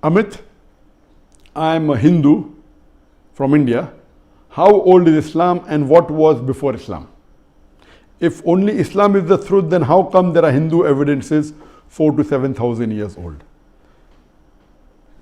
Amit, I am a Hindu from India. How old is Islam and what was before Islam? If only Islam is the truth, then how come there are Hindu evidences 4,000 to 7,000 years old?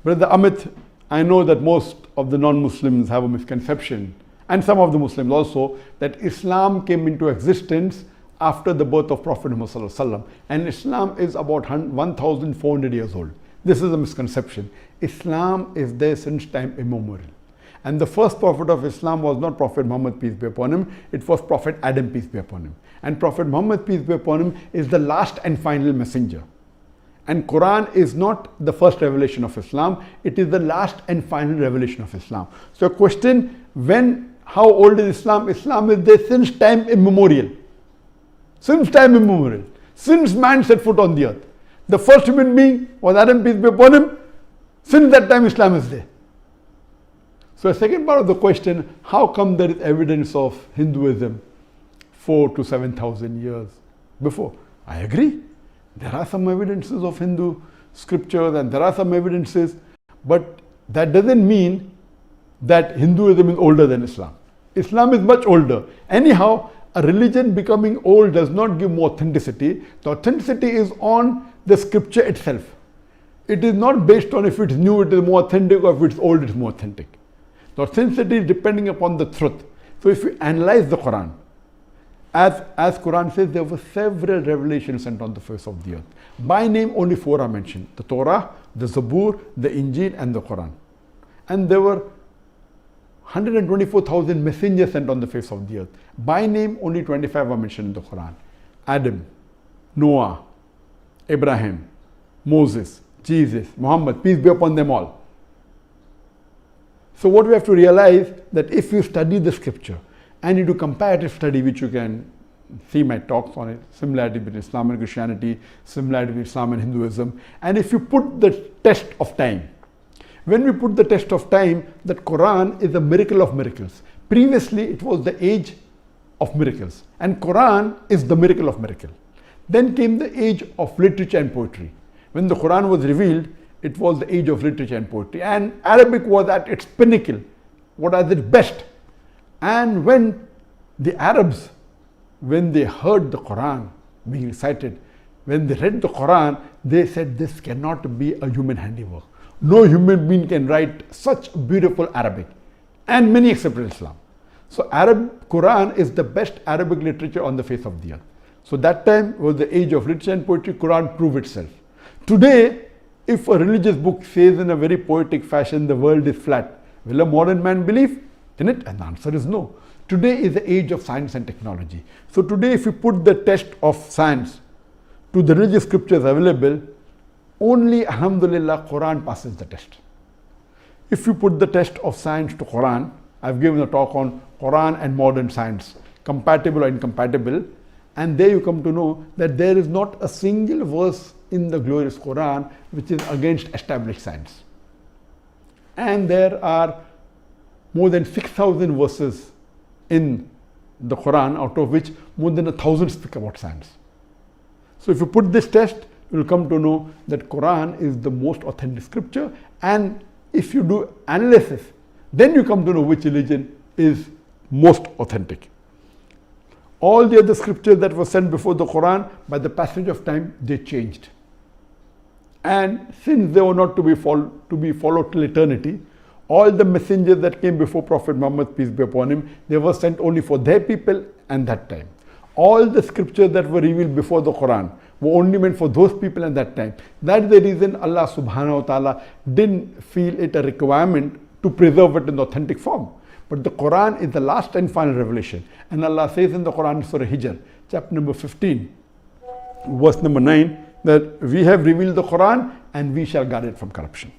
Brother Amit, I know that most of the non-Muslims have a misconception, and some of the Muslims also, that Islam came into existence after the birth of Prophet Muhammad, and Islam is about 1,400 years old. This is a misconception. Islam is there since time immemorial. And the first prophet of Islam was not Prophet Muhammad, peace be upon him, it was Prophet Adam, peace be upon him. And Prophet Muhammad, peace be upon him, is the last and final messenger. And Quran is not the first revelation of Islam, it is the last and final revelation of Islam. So question, how old is Islam? Islam is there since time immemorial. Since time immemorial. Since man set foot on the earth. The first human being was Adam, peace be upon him. Since that time Islam is there. So the second part of the question, how come there is evidence of Hinduism 4,000 to 7,000 years before? I agree. There are some evidences of Hindu scriptures and there are some evidences, but that doesn't mean that Hinduism is older than Islam. Islam is much older. Anyhow, a religion becoming old does not give more authenticity. The authenticity is on the scripture itself. It is not based on if it's new, it is more authentic, or if it's old, it's more authentic. The authenticity is depending upon the truth. So if you analyze the Quran, as Quran says, there were several revelations sent on the face of the earth. By name, only 4 are mentioned: the Torah, the Zabur, the Injil, and the Quran. And there were 124,000 messengers sent on the face of the earth. By name, only 25 are mentioned in the Quran: Adam, Noah, Abraham, Moses, Jesus, Muhammad, peace be upon them all. So what we have to realize, that if you study the scripture and you do comparative study, which you can see my talks on it, similarity between Islam and Christianity, similarity between Islam and Hinduism, and if you put the test of time, when we put the test of time, that Quran is a miracle of miracles. Previously it was the age of miracles, and Quran is the miracle of miracle. Then came the age of literature and poetry. When the Quran was revealed, it was the age of literature and poetry, and Arabic was at its pinnacle, what at its best. And when the Arabs, when they heard the Quran being recited, when they read the Quran, they said, this cannot be a human handiwork. No human being can write such beautiful Arabic, and many accepted Islam. So Quran is the best Arabic literature on the face of the earth. So that time was the age of literature and poetry. Quran proved itself. Today, if a religious book says in a very poetic fashion, the world is flat, will a modern man believe in it? And the answer is no. Today is the age of science and technology. So today, if you put the test of science to the religious scriptures available, only alhamdulillah Quran passes the test. If you put the test of science to Quran, I've given a talk on Quran and modern science, compatible or incompatible, and there you come to know that there is not a single verse in the glorious Quran which is against established science. And there are more than 6,000 verses in the Quran, out of which more than 1,000 speak about science. So if you put this test, you will come to know that Quran is the most authentic scripture, and if you do analysis, then you come to know which religion is most authentic. All the other scriptures that were sent before the Quran, by the passage of time, they changed. And since they were not to be followed till eternity, all the messengers that came before Prophet Muhammad, peace be upon him, they were sent only for their people and that time. All the scriptures that were revealed before the Quran were only meant for those people and that time. That is the reason Allah subhanahu wa ta'ala didn't feel it a requirement to preserve it in the authentic form. But the Quran is the last and final revelation. And Allah says in the Quran, Surah Hijr, chapter number 15, verse number 9, that we have revealed the Quran and we shall guard it from corruption.